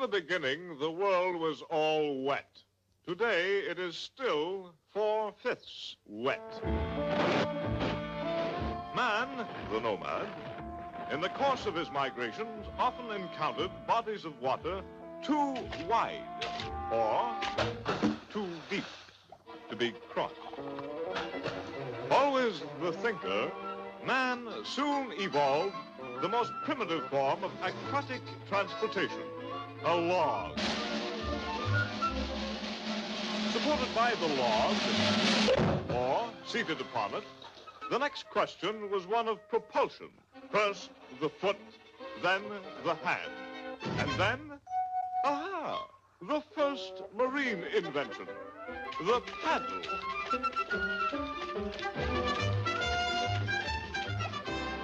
the beginning, the world was all wet. Today, it is still 4/5 wet. Man, the nomad, in the course of his migrations, often encountered bodies of water too wide or too deep to be crossed. Always the thinker, man soon evolved the most primitive form of aquatic transportation, a log. Supported by the log, or seated upon it, the next question was one of propulsion. First the foot, then the hand, and then, aha, the first marine invention, the paddle.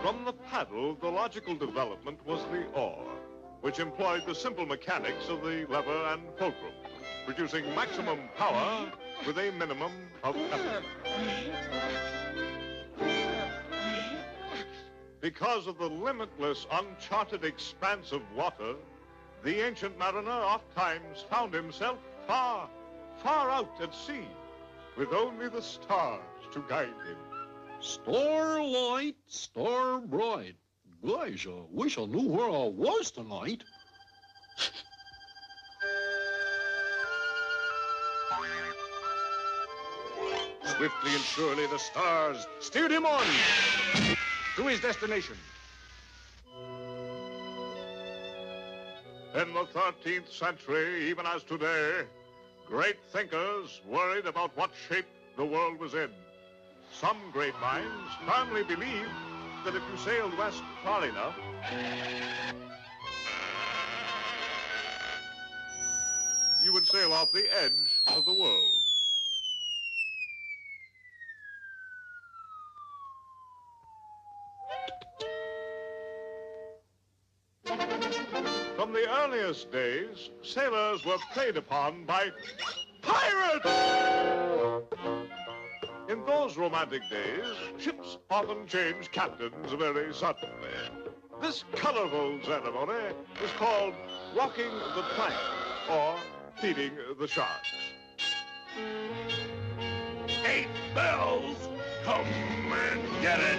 From the paddle, the logical development was the oar, which employed the simple mechanics of the lever and fulcrum, producing maximum power with a minimum of effort. Because of the limitless, uncharted expanse of water, the ancient mariner oft-times found himself far, far out at sea, with only the stars to guide him. Starlight, star bright. Guys, wish I knew where I was tonight. Swiftly and surely the stars steered him on to his destination. In the 13th century, even as today, great thinkers worried about what shape the world was in. Some great minds firmly believed that if you sailed west far enough, you would sail off the edge of the world. From the earliest days, sailors were preyed upon by pirates! In those romantic days, ships often changed captains very suddenly. This colorful ceremony is called walking the plank, or feeding the sharks. 8 bells, come and get it.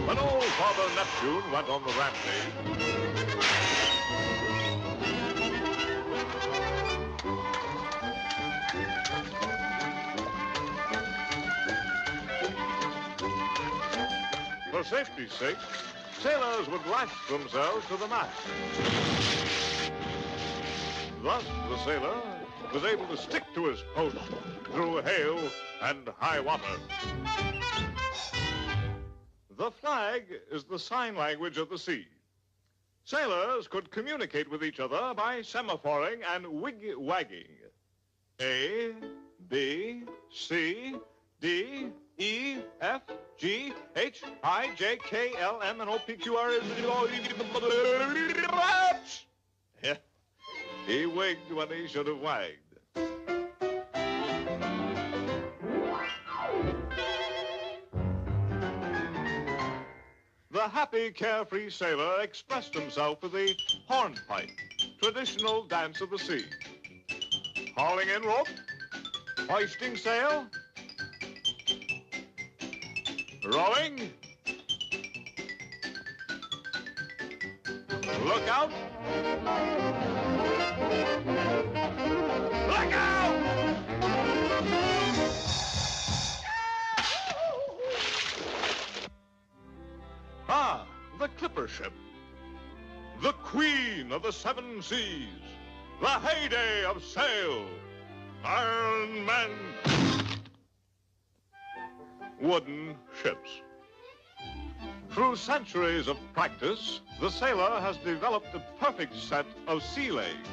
When old Father Neptune went on the rampage, for safety's sake, sailors would lash themselves to the mast. Thus, the sailor was able to stick to his post through hail and high water. The flag is the sign language of the sea. Sailors could communicate with each other by semaphoring and wig-wagging. A, B, C, D, E, F, G, H, I, J, K, L, M, and O, P, Q, R, S, T, he wigged when he should have wagged. The happy, carefree sailor expressed himself with the hornpipe, traditional dance of the sea. Hauling in rope, hoisting sail, rowing, look out, look out! Ah, the clipper ship, the queen of the 7 seas, the heyday of sail, Iron Men. Wooden ships. Through centuries of practice, the sailor has developed a perfect set of sea legs.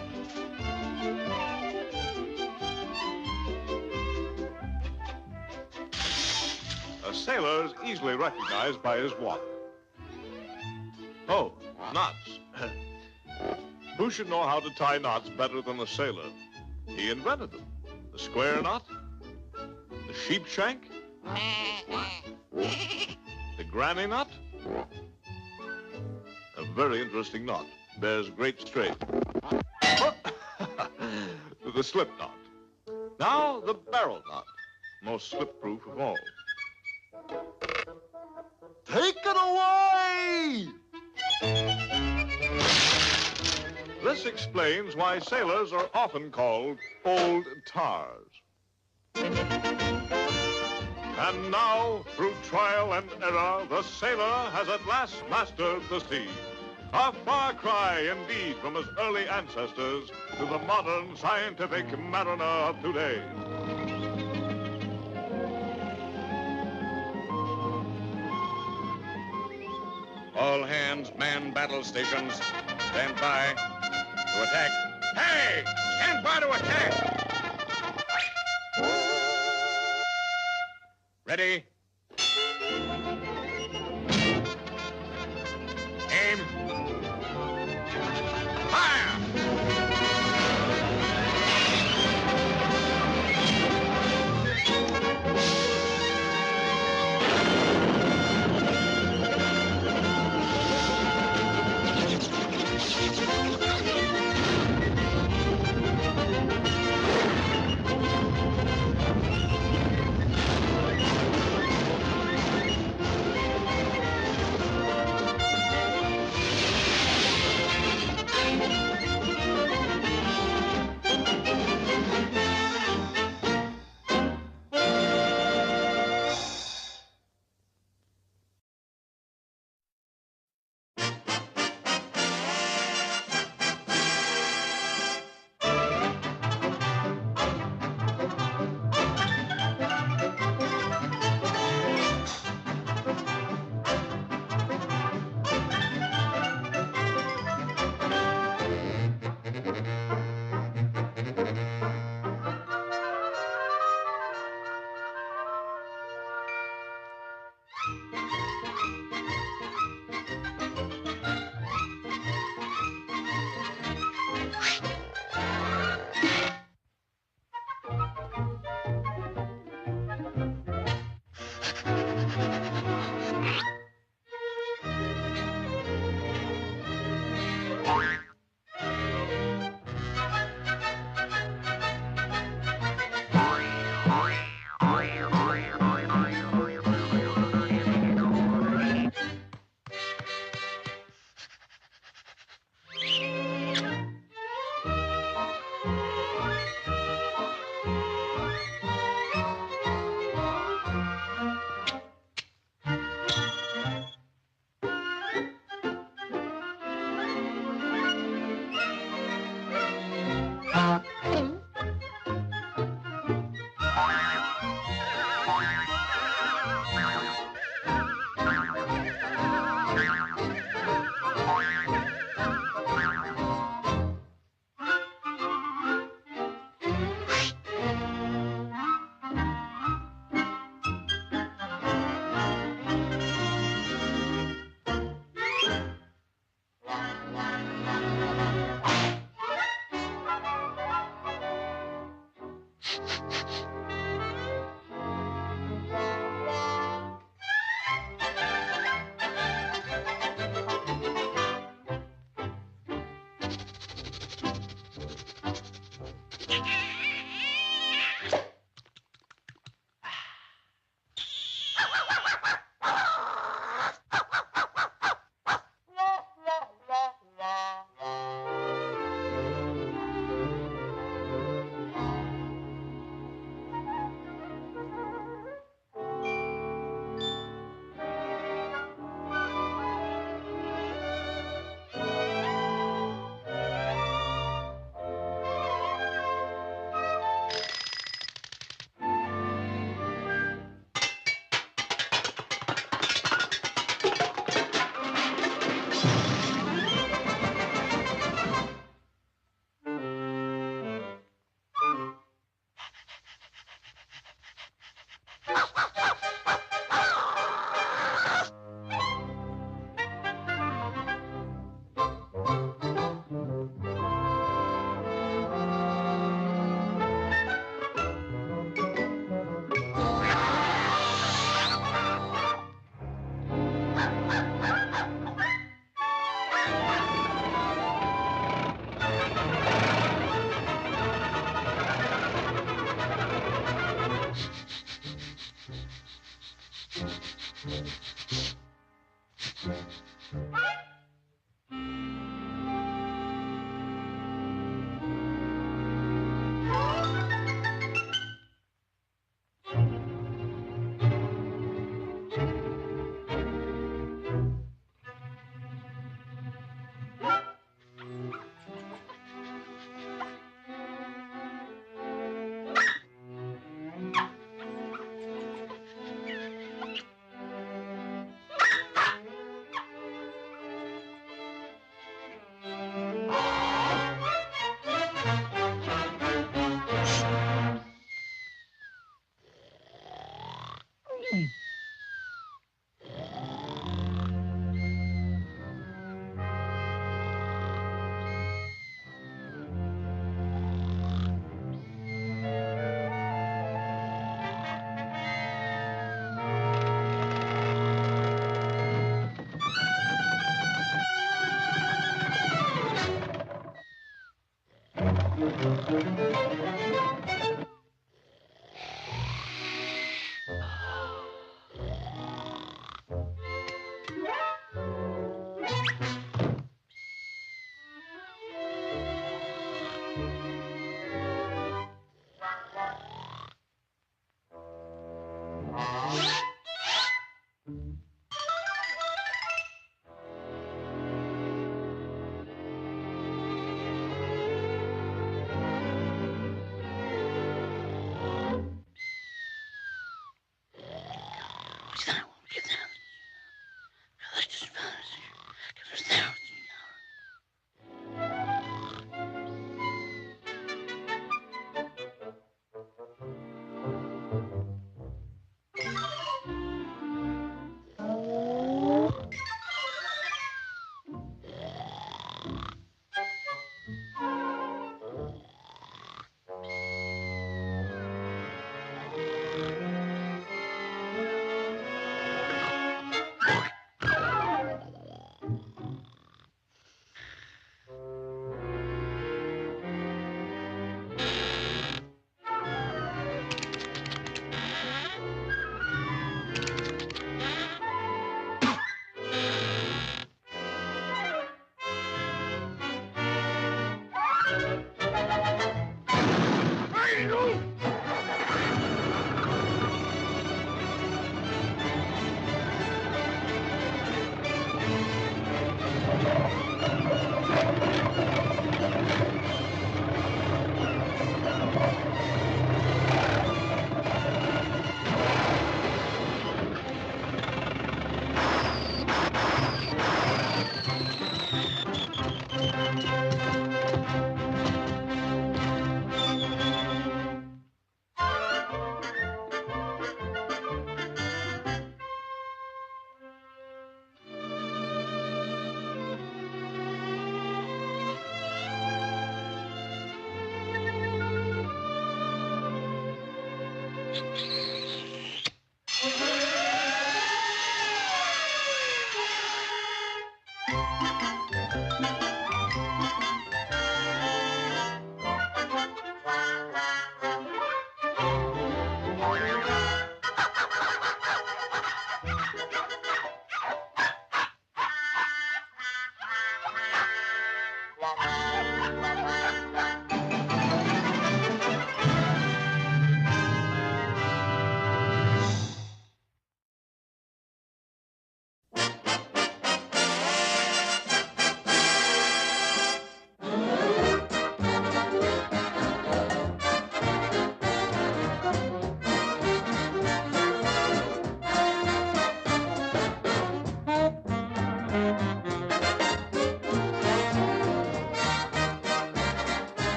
A sailor is easily recognized by his walk. Oh, knots. Who should know how to tie knots better than a sailor? He invented them. The square knot, the sheep shank, the granny knot? A very interesting knot. Bears great strength. Oh, the slip knot. Now the barrel knot. Most slip-proof of all. Take it away! This explains why sailors are often called old tars. And now, through trial and error, the sailor has at last mastered the sea. A far cry indeed from his early ancestors to the modern scientific mariner of today. All hands man battle stations. Stand by to attack. Hey! Stand by to attack! Ready? Aim. Fire!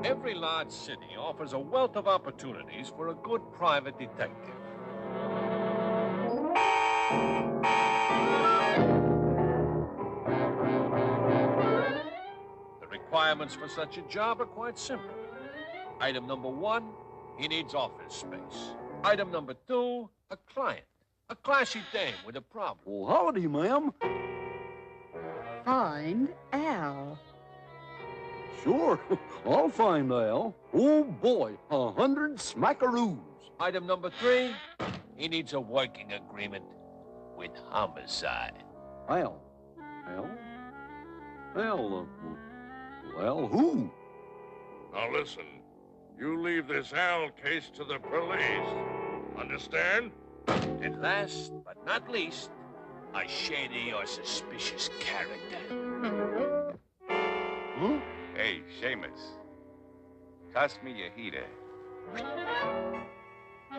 Every large city offers a wealth of opportunities for a good private detective. The requirements for such a job are quite simple. Item number one, he needs office space. Item number two, a client. A classy dame with a problem. Well, howdy, ma'am. Find Al. Sure, I'll find Al. Oh, boy, 100 smackaroos. Item number three, he needs a working agreement with homicide. Al? Al, who? Now listen, you leave this Al case to the police. Understand? And last but not least, a shady or suspicious character. Huh? Hey, Seamus. Toss me your heater.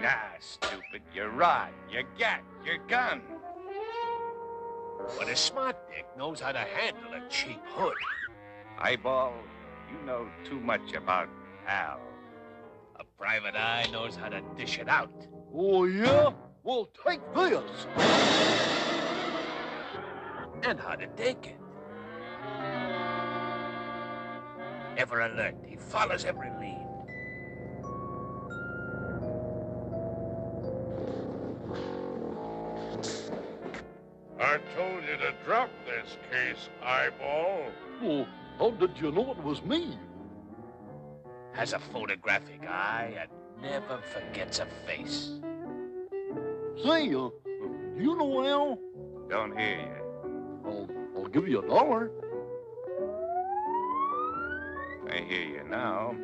Nah, stupid. Your rod, your gat, your gun. But a smart dick knows how to handle a cheap hood. Eyeball, you know too much about Al. A private eye knows how to dish it out. Oh, yeah? Well, take this. And how to take it. Ever alert, he follows every lead. I told you to drop this case, eyeball. Well, how did you know it was me? Has a photographic eye and never forgets a face. Say, do you know Al? Don't hear you. I'll give you $1. I hear you now.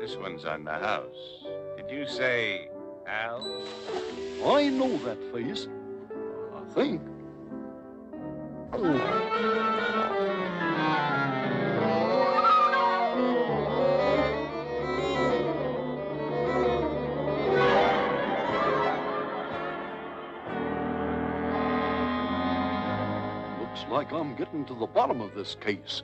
This one's on the house. Did you say Al? I know that face. I think. Looks like I'm getting to the bottom of this case.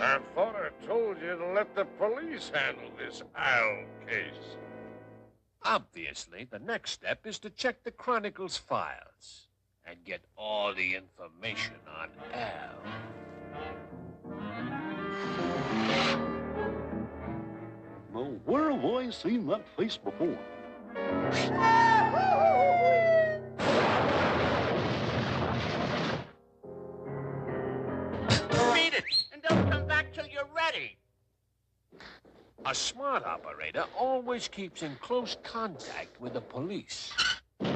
I thought I told you to let the police handle this Al case. Obviously, the next step is to check the Chronicle's files and get all the information on Al. Now, where have I seen that face before? Beat it, and don't come back till you're ready. A smart operator always keeps in close contact with the police. I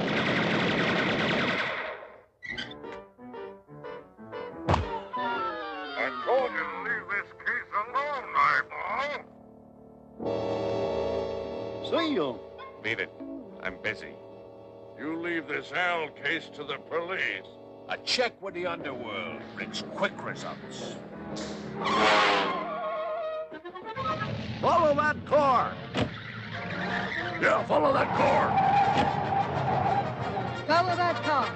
told you to leave this case alone, eyeball. Say, Beat it. I'm busy. You leave this Al case to the police. A check with the underworld brings quick results. follow that car! Yeah, follow that car! Follow that car.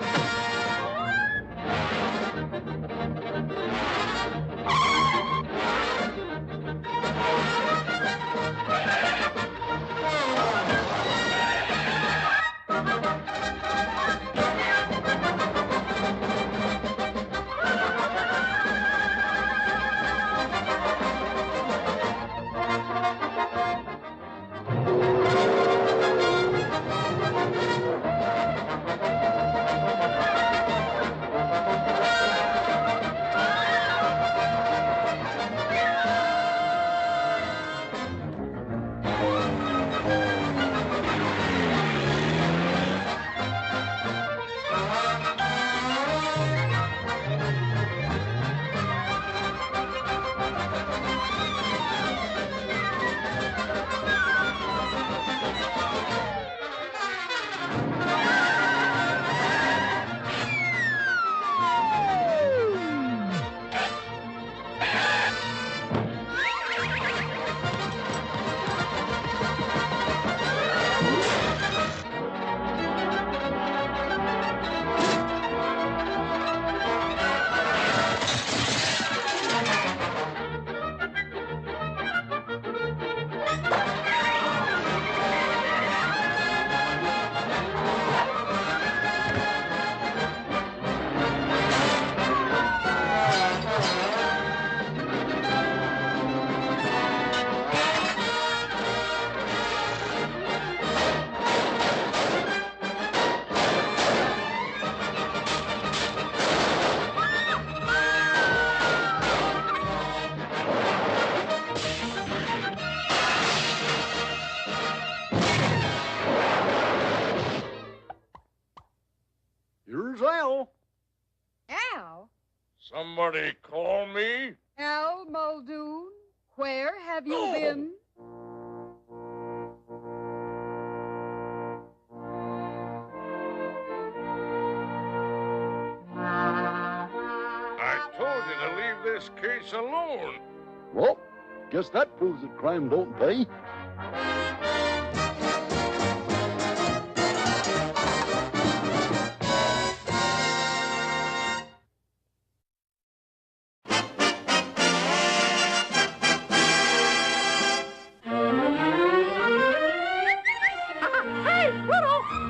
Here's Al. Al? Somebody call me? Al Muldoon? Where have you been? I told you to leave this case alone. Well, guess that proves that crime don't pay. Hey, Rudolph!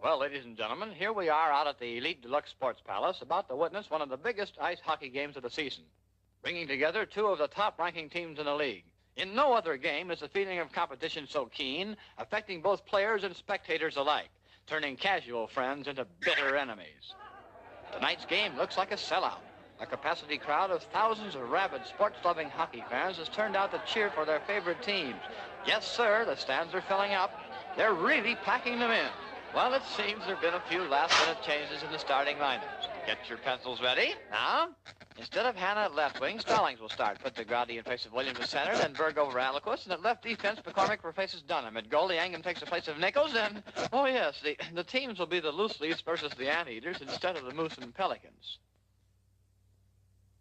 Well, ladies and gentlemen, here we are out at the Elite Deluxe Sports Palace about to witness one of the biggest ice hockey games of the season, bringing together two of the top-ranking teams in the league. In no other game is the feeling of competition so keen, affecting both players and spectators alike, turning casual friends into bitter enemies. Tonight's game looks like a sellout. A capacity crowd of thousands of rabid, sports-loving hockey fans has turned out to cheer for their favorite teams. Yes, sir, the stands are filling up. They're really packing them in. Well, it seems there have been a few last-minute changes in the starting lineups. Get your pencils ready. Now, instead of Hannah at left wing, Stallings will start. Put DeGrady in place of Williams at center, then Berg over Aliquist, and at left defense, McCormick replaces Dunham. At goalie, Angham takes the place of Nichols, and, oh yes, the teams will be the Loose Leafs versus the Anteaters instead of the Moose and Pelicans.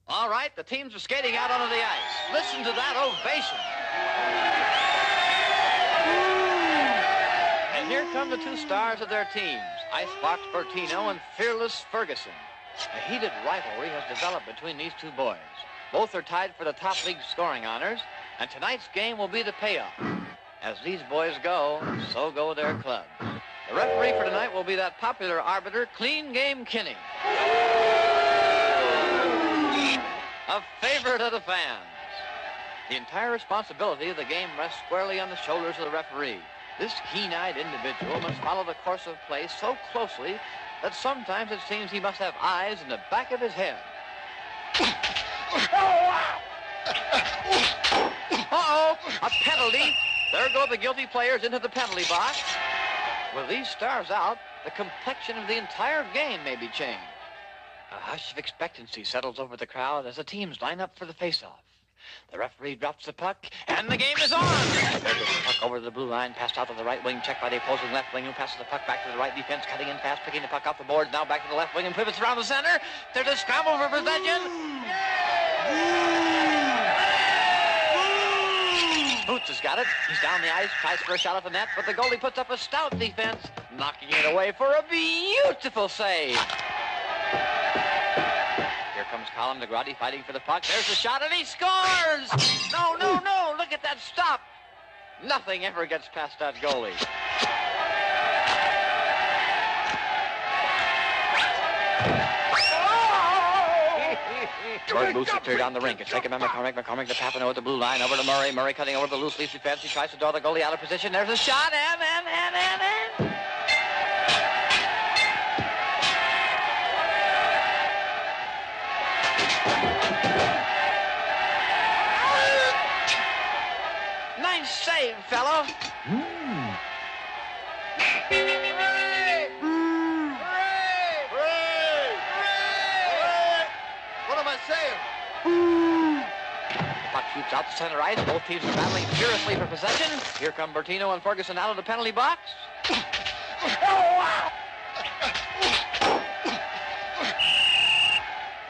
All right, the teams are skating out onto the ice. Listen to that ovation. And here come the two stars of their teams, Icebox Bertino and Fearless Ferguson. A heated rivalry has developed between these two boys. Both are tied for the top league scoring honors, and tonight's game will be the payoff. As these boys go, so go their clubs. The referee for tonight will be that popular arbiter, Clean Game Kinney. A favorite of the fans. The entire responsibility of the game rests squarely on the shoulders of the referee. This keen-eyed individual must follow the course of play so closely that sometimes it seems he must have eyes in the back of his head. Uh-oh, a penalty. There go the guilty players into the penalty box. With these stars out, the complexion of the entire game may be changed. A hush of expectancy settles over the crowd as the teams line up for the face-off. The referee drops the puck, and the game is on! There goes the puck over the blue line, passed out to the right wing, checked by the opposing left wing, who passes the puck back to the right defense, cutting in fast, picking the puck off the boards, now back to the left wing, and pivots around the center. There's a scramble for possession. Boots has got it. He's down the ice, tries for a shot at the net, but the goalie puts up a stout defense, knocking it away for a beautiful save. Here comes Colin DeGrady fighting for the puck. There's the shot, and he scores! No, no, no! Look at that stop! Nothing ever gets past that goalie. Berg moves it clear down the rink. It's taken by McCormick. McCormick to Papineau at the blue line. Over to Murray. Murray cutting over the loose leaf defense. He tries to draw the goalie out of position. There's a shot, and... Nice save, fellow. Hooray! Hooray! Hooray! What am I saying? Puck shoots out to center ice. Both teams are battling furiously for possession. Here come Bertino and Ferguson out of the penalty box.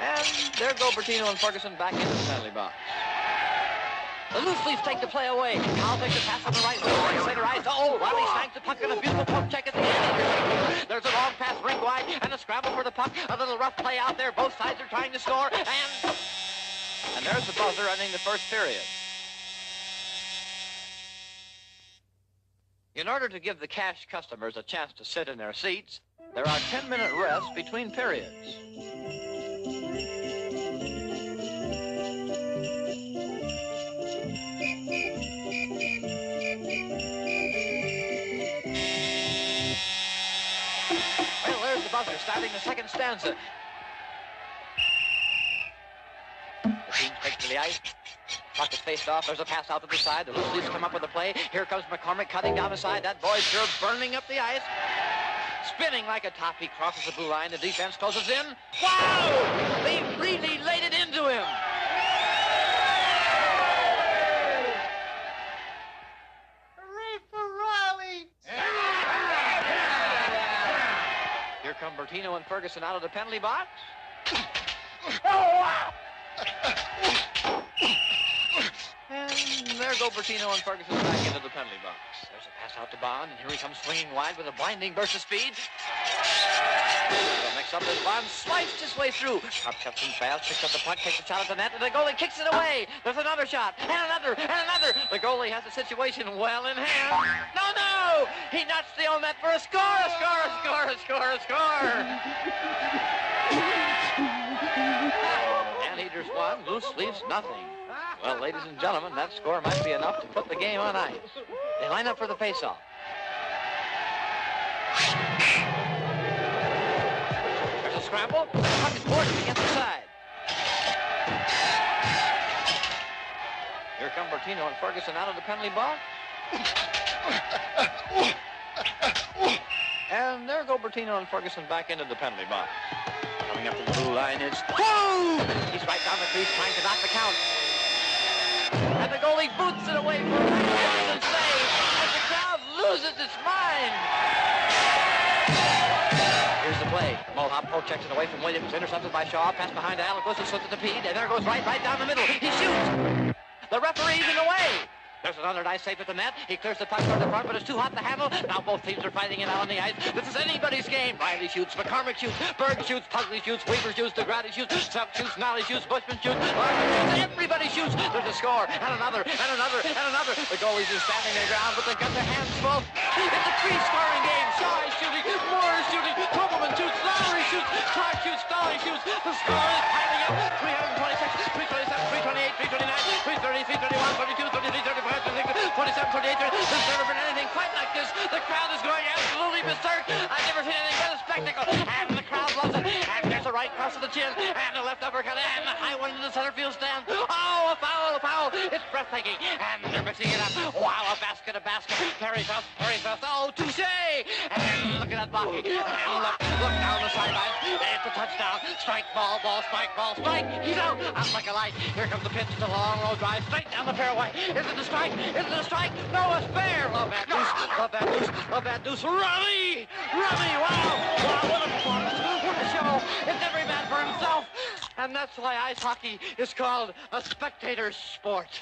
And there go Bertino and Ferguson back into the penalty box. The Loose Leafs take the play away. Kyle takes the pass on the right wing. Center ice. Oh, Riley shanks the puck in a beautiful poke check at the end. There's a long pass rink wide and a scramble for the puck. A little rough play out there. Both sides are trying to score. And there's the buzzer ending the first period. In order to give the cash customers a chance to sit in their seats, there are 10-minute rests between periods. Well, there's the buzzer starting the second stanza. The team takes to the ice. Puck is faced off. There's a pass out to the side. The loose leaves come up with a play. Here comes McCormick cutting down the side. That boy's sure burning up the ice. Spinning like a top. He crosses the blue line. The defense closes in. Wow! They really laid it into him. Hooray for Raleigh! Here come Bertino and Ferguson out of the penalty box. And there go Bertino and Ferguson back into the penalty box. There's a pass out to Bond, and here he comes swinging wide with a blinding burst of speed. Mix up as Bond swipes his way through. Up cuts him fast, picks up the puck, takes a shot at the net, and the goalie kicks it away. There's another shot, and another, and another. The goalie has the situation well in hand. No! He nuts the own net for a score, a score, a score, a score, a score. Anteaters won, loose leaves nothing. Well, ladies and gentlemen, that score might be enough to put the game on ice. They line up for the face-off. There's a scramble. The puck is forced against the side. Here come Bertino and Ferguson out of the penalty box. And there go Bertino and Ferguson back into the penalty box. Coming up to the blue line is... Whoa! He's right down the crease trying to knock the count. And the goalie boots it away for a magnificent save as the crowd loses its mind. Here's the play. Mohawk poke checks it away from Williams, intercepted by Shaw, pass behind to Alec Wilson, slips it to Pete, and there goes right down the middle. He shoots. The referee's in the way. There's another nice save at the net. He clears the puck toward the front, but it's too hot to handle. Now both teams are fighting it out on the ice. This is anybody's game. Riley shoots, McCormick shoots, Berg shoots, Pugsley shoots, Weaver shoots, DeGrady shoots, Sup shoots, Nolly shoots, Bushman shoots, Larkin shoots, everybody shoots. There's a score, and another, and another, and another. The goalies are standing their ground, but they've got their hands full. It's a three-scoring game. Shaw is shooting, Moore is shooting, Tobelman shoots, Lowry shoots, Clark shoots, Stolly shoots. The score is piling up. 326, 327, 328, 329, 330, 331, 32, 33, 35, 26. 27, 28, there's never been anything quite like this. The crowd is going absolutely berserk. I've never seen anything but a spectacle. And the crowd loves it. And there's a right cross to the chin. And a left uppercut. And a high one to the center field stand. Oh, a foul, a foul. It's breathtaking. And they're mixing it up. Wow, a basket. Perry Frost. Oh, touche. And look at that body. And look down the sidelines. It's a touchdown. Strike, ball, strike, ball, strike. He's out like a light. Here comes the pitch. It's a long road drive. Straight down the fairway. Is it the strike? Is it a strike? No, a spare! Love that deuce! Love that deuce! Love that deuce! Rummy! Wow! What a performance! What a show! It's every man for himself! And that's why ice hockey is called a spectator sport.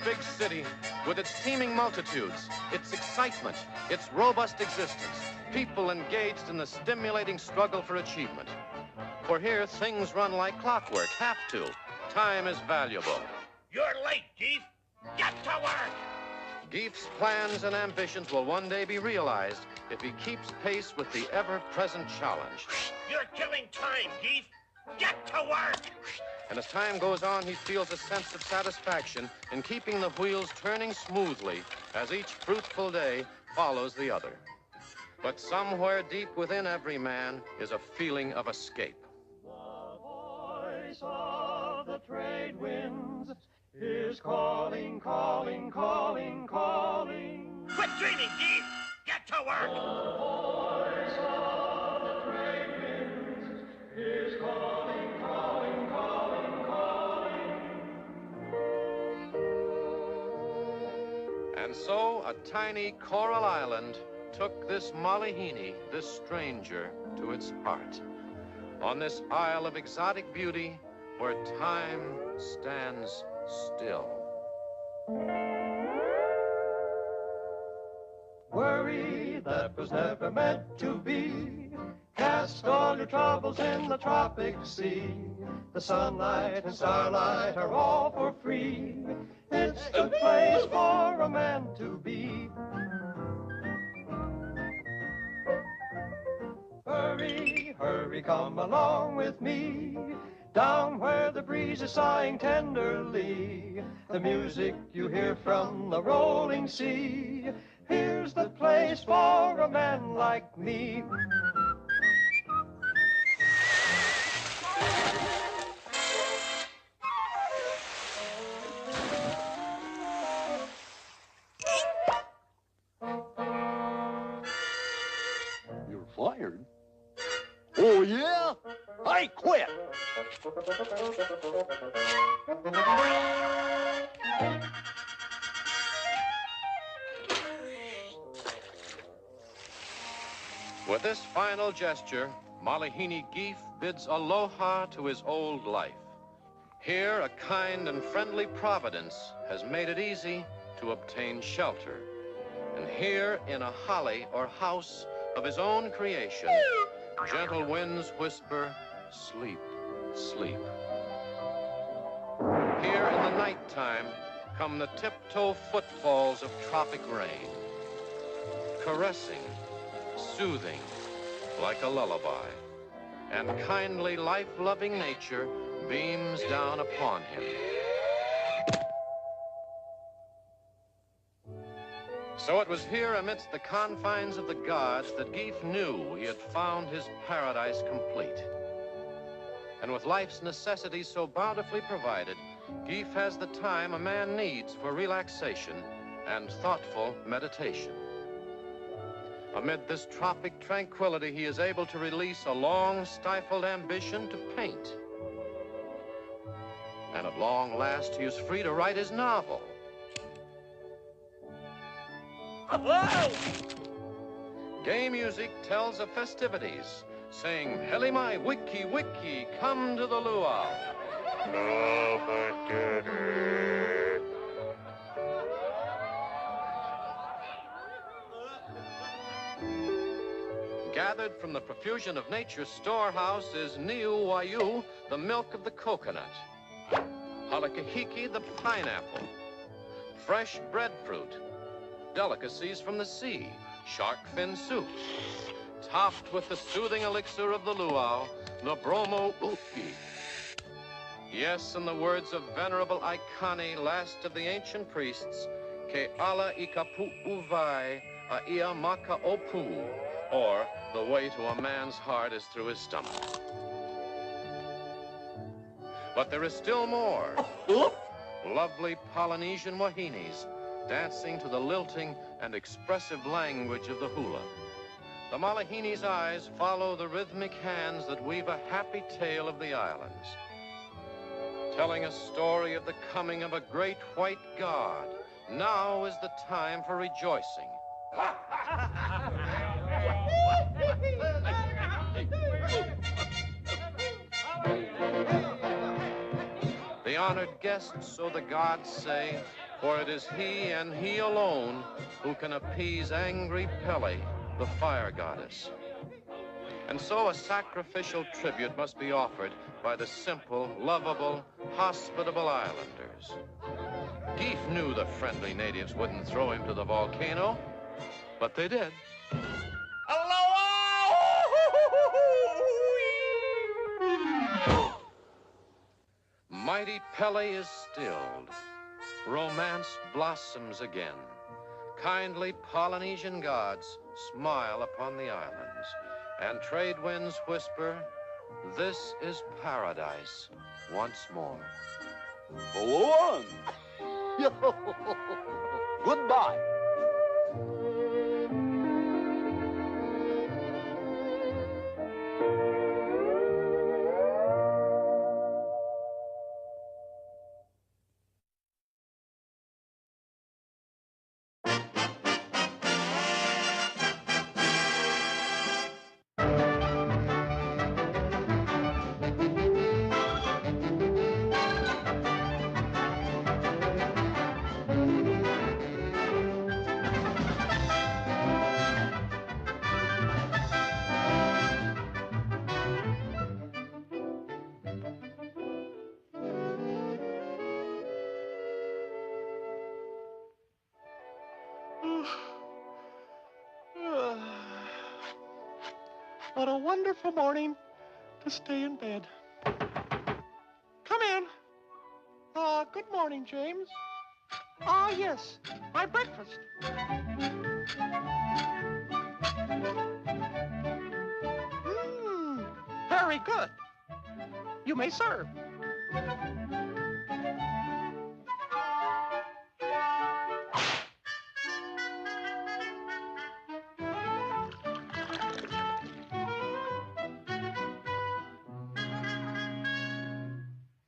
big city, with its teeming multitudes, its excitement, its robust existence, people engaged in the stimulating struggle for achievement. For here, things run like clockwork, have to. Time is valuable. You're late, Geef. Get to work! Geef's plans and ambitions will one day be realized if he keeps pace with the ever-present challenge. You're killing time, Geef. Get to work! And as time goes on, he feels a sense of satisfaction in keeping the wheels turning smoothly as each fruitful day follows the other. But somewhere deep within every man is a feeling of escape. The voice of the trade winds is calling, calling, calling, calling. Quit dreaming, Geef! Get to work! The voice of the trade winds is calling, calling, calling, calling. And so a tiny coral island took this Malihini, this stranger, to its heart. On this isle of exotic beauty, where time stands still. Worry that was never meant to be. Cast all your troubles in the tropic sea. The sunlight and starlight are all for free. It's the place for a man to be. Hurry, hurry, come along with me. Down where the breeze is sighing tenderly. The music you hear from the rolling sea. Here's the place for a man like me. You're fired? Oh, yeah? I quit. With this final gesture, Malihini Geef bids aloha to his old life. Here, a kind and friendly providence has made it easy to obtain shelter. And here, in a holly or house of his own creation, gentle winds whisper, sleep, sleep. Here in the nighttime come the tiptoe footfalls of tropic rain, caressing, soothing, like a lullaby, and kindly life-loving nature beams down upon him. So it was here amidst the confines of the gods that Geef knew he had found his paradise complete. And with life's necessities so bountifully provided, Geef has the time a man needs for relaxation and thoughtful meditation. Amid this tropic tranquility, he is able to release a long-stifled ambition to paint. And at long last, he is free to write his novel. Whoa! Gay music tells of festivities, saying, Helimai, wiki, wiki, come to the luau. Gathered from the profusion of nature's storehouse is Niu Wayu, the milk of the coconut. Halakahiki, the pineapple. Fresh breadfruit. Delicacies from the sea, shark fin soup. Topped with the soothing elixir of the luau, the bromo uki. Yes, in the words of Venerable Aikani, last of the ancient priests, Ke ala ikapu uvai a ia maka opu, or the way to a man's heart is through his stomach. But there is still more. Lovely Polynesian wahinis, dancing to the lilting and expressive language of the hula. The Malihini's eyes follow the rhythmic hands that weave a happy tale of the islands, telling a story of the coming of a great white god. Now is the time for rejoicing. The honored guests, so the gods say, For it is he and he alone who can appease angry Pele, the fire goddess. And so a sacrificial tribute must be offered by the simple, lovable, hospitable islanders. Geef knew the friendly natives wouldn't throw him to the volcano, but they did. Mighty Pele is stilled. Romance blossoms again. Kindly Polynesian gods smile upon the islands, and trade winds whisper, this is paradise once more. Go on. Goodbye. What a wonderful morning to stay in bed. Come in. Good morning, James. Yes, my breakfast. Very good. You may serve.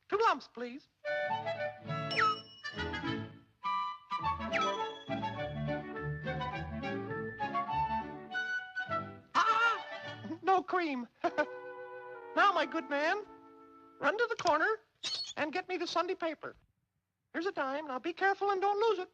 Two lumps, please. No cream. Now, my good man, run to the corner and get me the Sunday paper. Here's a dime. Now, be careful and don't lose it.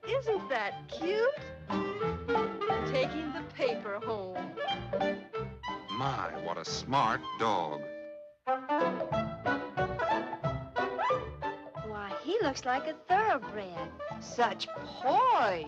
Isn't that cute? Taking the paper home. My, what a smart dog. Why, he looks like a thoroughbred. Such poise.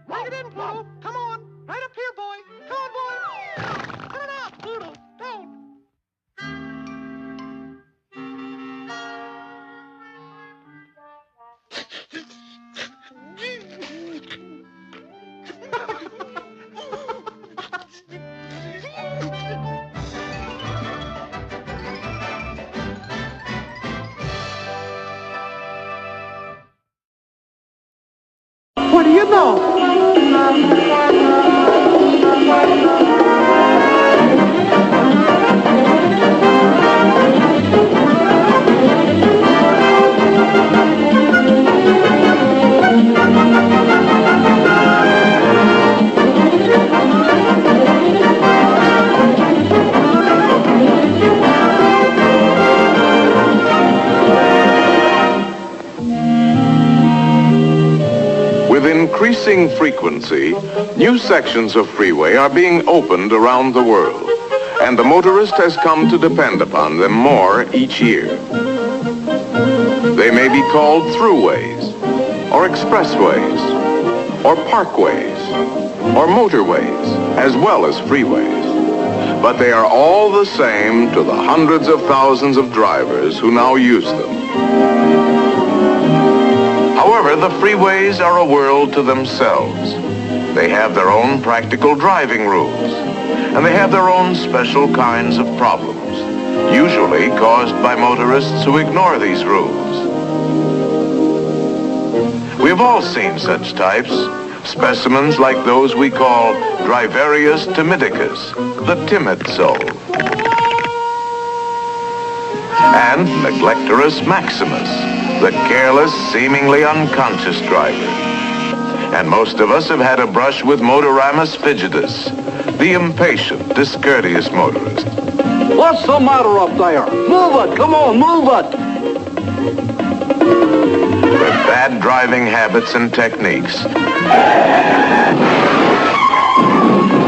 Bring it in, Pluto. Come on. Right up here, boy. Come on, boy. Turn it off, Pluto. Don't. What do you know? With increasing frequency, new sections of freeway are being opened around the world, and the motorist has come to depend upon them more each year. They may be called throughways, or expressways, or parkways, or motorways, as well as freeways. But they are all the same to the hundreds of thousands of drivers who now use them. However, the freeways are a world to themselves. They have their own practical driving rules, and they have their own special kinds of problems, usually caused by motorists who ignore these rules. We've all seen such types, specimens like those we call Driverius timidicus, the timid soul, and Neglectorus maximus, the careless, seemingly unconscious driver. And most of us have had a brush with Motoramus fidgetus, the impatient, discourteous motorist. What's the matter up there? Move it! Come on, move it! With bad driving habits and techniques,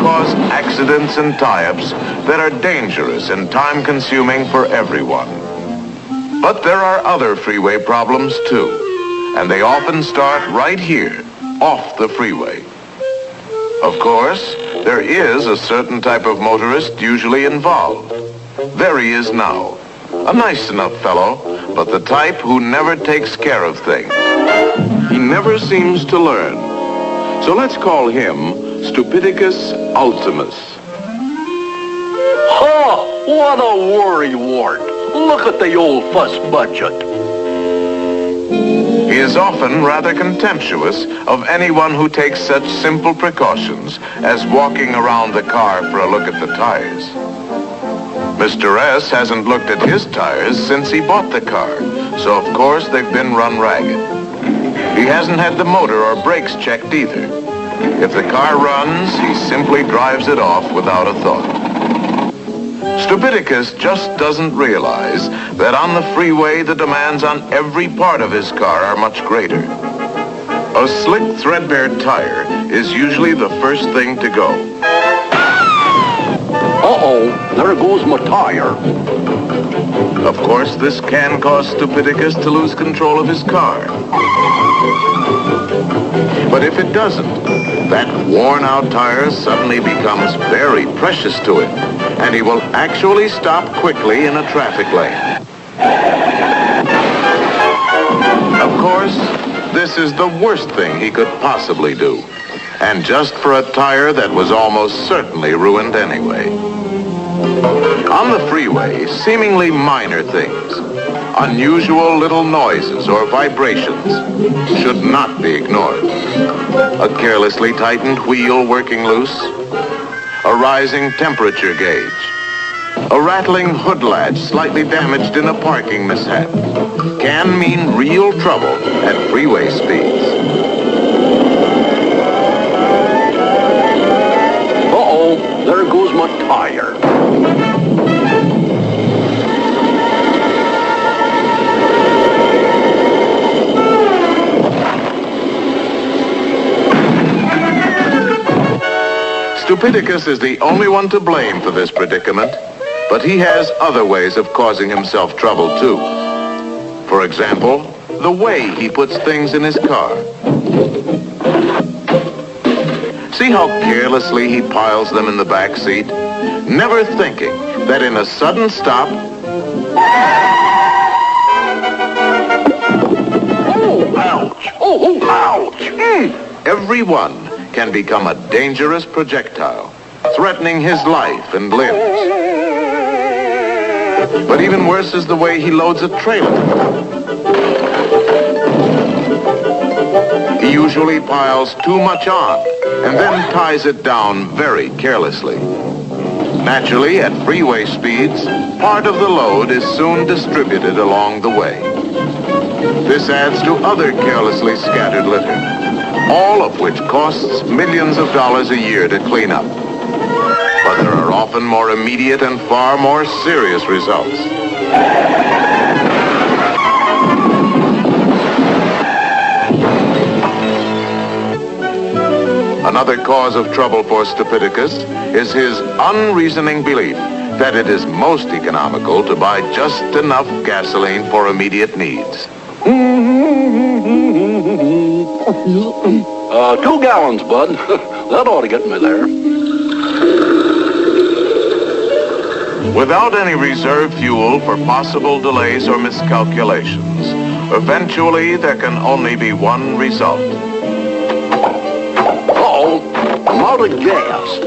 cause accidents and tie-ups that are dangerous and time-consuming for everyone. But there are other freeway problems too, and they often start right here, off the freeway. Of course, there is a certain type of motorist usually involved. There he is now. A nice enough fellow, but the type who never takes care of things. He never seems to learn. So let's call him Stupidicus Ultimus. Ha! What a worrywart. Look at the old fuss budget. He is often rather contemptuous of anyone who takes such simple precautions as walking around the car for a look at the tires. Mr. S hasn't looked at his tires since he bought the car, so of course they've been run ragged. He hasn't had the motor or brakes checked either. If the car runs, he simply drives it off without a thought. Stupidicus just doesn't realize that on the freeway the demands on every part of his car are much greater. A slick, threadbare tire is usually the first thing to go. Uh-oh, there goes my tire. Of course, this can cause Stupidicus to lose control of his car. But if it doesn't, that worn-out tire suddenly becomes very precious to him, and he will actually stop quickly in a traffic lane. Of course, this is the worst thing he could possibly do, and just for a tire that was almost certainly ruined anyway. On the freeway, seemingly minor things, unusual little noises or vibrations, should not be ignored. A carelessly tightened wheel working loose, a rising temperature gauge, a rattling hood latch slightly damaged in a parking mishap, can mean real trouble at freeway speeds. Uh-oh, there goes my tire. Stupidicus is the only one to blame for this predicament, but he has other ways of causing himself trouble, too. For example, the way he puts things in his car. See how carelessly he piles them in the back seat, never thinking that in a sudden stop... Oh, ouch! Oh, ouch! Every one can become a dangerous projectile, threatening his life and limbs. But even worse is the way he loads a trailer. He usually piles too much on and then ties it down very carelessly. Naturally, at freeway speeds, part of the load is soon distributed along the way. This adds to other carelessly scattered litter, all of which costs millions of dollars a year to clean up. But there are often more immediate and far more serious results. Another cause of trouble for Stupidicus is his unreasoning belief that it is most economical to buy just enough gasoline for immediate needs. 2 gallons, bud. That ought to get me there. Without any reserve fuel for possible delays or miscalculations, eventually there can only be one result. Uh-oh, I'm out of gas.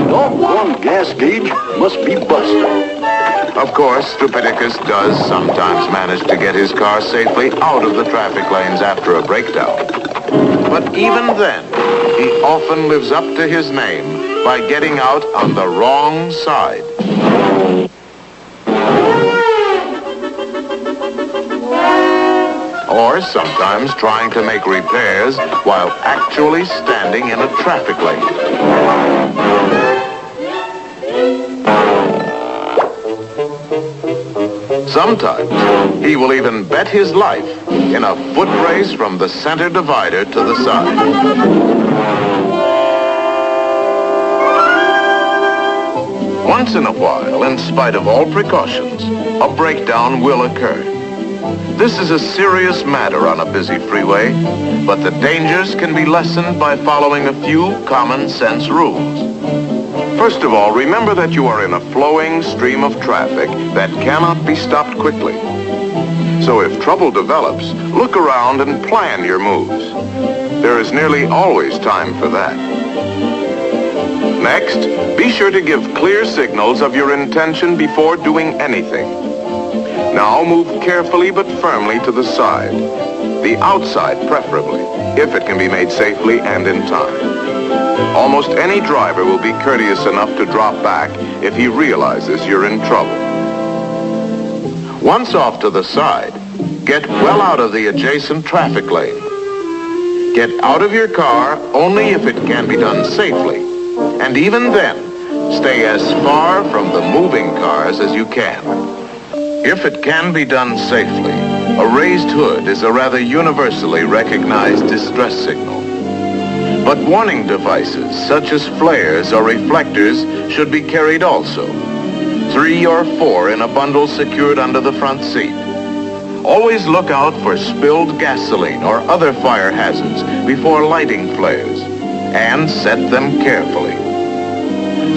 Doggone gas gauge must be busted. Of course, Stupidicus does sometimes manage to get his car safely out of the traffic lanes after a breakdown. But even then, he often lives up to his name by getting out on the wrong side. Or sometimes trying to make repairs while actually standing in a traffic lane. Sometimes he will even bet his life in a foot race from the center divider to the side. Once in a while, in spite of all precautions, a breakdown will occur. This is a serious matter on a busy freeway, but the dangers can be lessened by following a few common sense rules. First of all, remember that you are in a flowing stream of traffic that cannot be stopped quickly. So if trouble develops, look around and plan your moves. There is nearly always time for that. Next, be sure to give clear signals of your intention before doing anything. Now move carefully but firmly to the side. The outside, preferably, if it can be made safely and in time. Almost any driver will be courteous enough to drop back if he realizes you're in trouble. Once off to the side, get well out of the adjacent traffic lane. Get out of your car only if it can be done safely. And even then, stay as far from the moving cars as you can. If it can be done safely, a raised hood is a rather universally recognized distress signal. But warning devices, such as flares or reflectors, should be carried also. 3 or 4 in a bundle secured under the front seat. Always look out for spilled gasoline or other fire hazards before lighting flares, and set them carefully.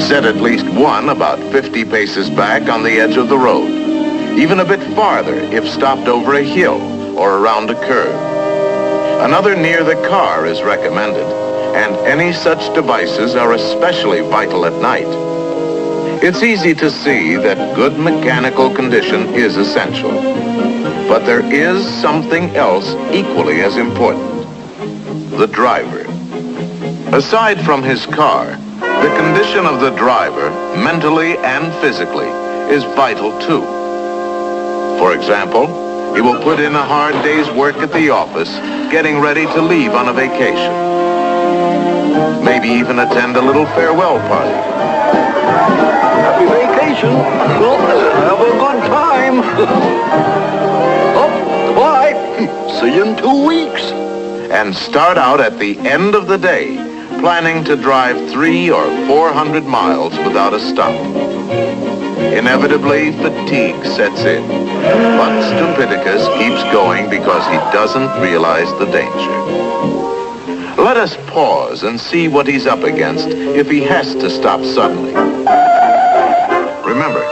Set at least one about 50 paces back on the edge of the road, even a bit farther if stopped over a hill or around a curve. Another near the car is recommended, and any such devices are especially vital at night. It's easy to see that good mechanical condition is essential. But there is something else equally as important: the driver. Aside from his car, the condition of the driver, mentally and physically, is vital too. For example, he will put in a hard day's work at the office, getting ready to leave on a vacation. Maybe even attend a little farewell party. Happy vacation. Well, have a good time. Oh, bye. See you in 2 weeks. And start out at the end of the day, planning to drive 300 or 400 miles without a stop. Inevitably, fatigue sets in. But Stupidicus keeps going because he doesn't realize the danger. Let us pause and see what he's up against if he has to stop suddenly. Remember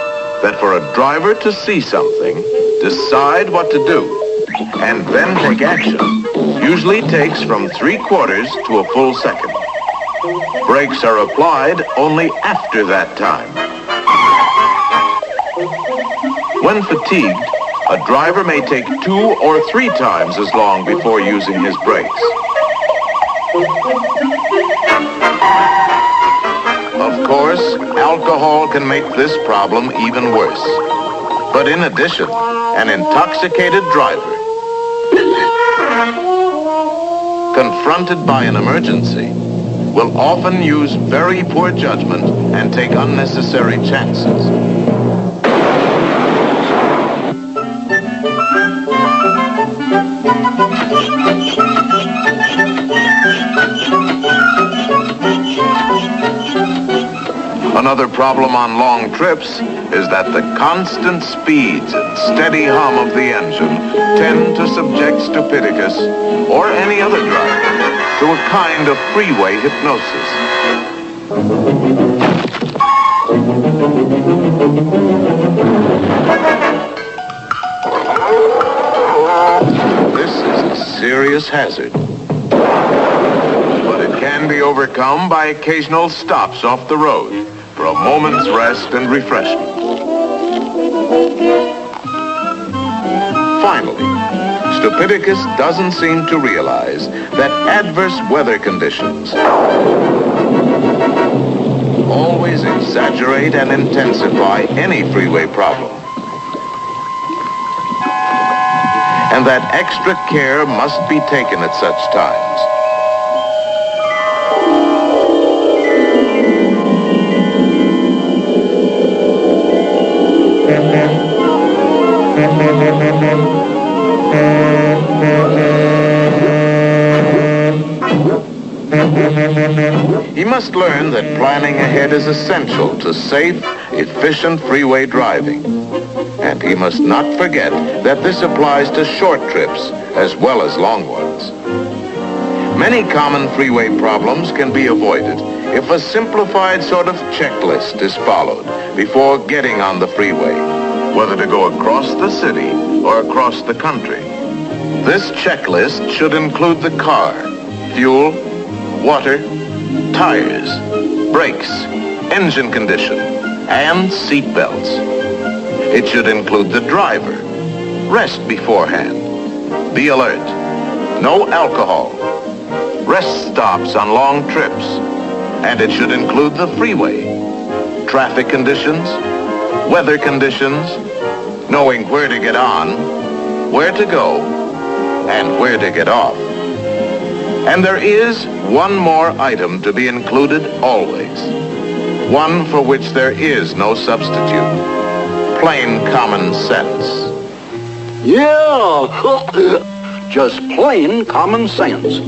that for a driver to see something, decide what to do, and then take action, usually takes from 3/4 to a full second. Brakes are applied only after that time. When fatigued, a driver may take 2 or 3 times as long before using his brakes. Of course, alcohol can make this problem even worse. But in addition, an intoxicated driver, confronted by an emergency, will often use very poor judgment and take unnecessary chances. Another problem on long trips is that the constant speeds and steady hum of the engine tend to subject Stupidicus, or any other driver, to a kind of freeway hypnosis. This is a serious hazard, but it can be overcome by occasional stops off the road for a moment's rest and refreshment. Finally, Stupidicus doesn't seem to realize that adverse weather conditions always exaggerate and intensify any freeway problem, and that extra care must be taken at such times. He must learn that planning ahead is essential to safe, efficient freeway driving. And he must not forget that this applies to short trips as well as long ones. Many common freeway problems can be avoided if a simplified sort of checklist is followed before getting on the freeway, whether to go across the city or across the country. This checklist should include the car, fuel, water, tires, brakes, engine condition, and seat belts. It should include the driver. Rest beforehand. Be alert. No alcohol. Rest stops on long trips. And it should include the freeway. Traffic conditions, weather conditions, knowing where to get on, where to go, and where to get off. And there is one more item to be included always. One for which there is no substitute. Plain common sense. Yeah, just plain common sense.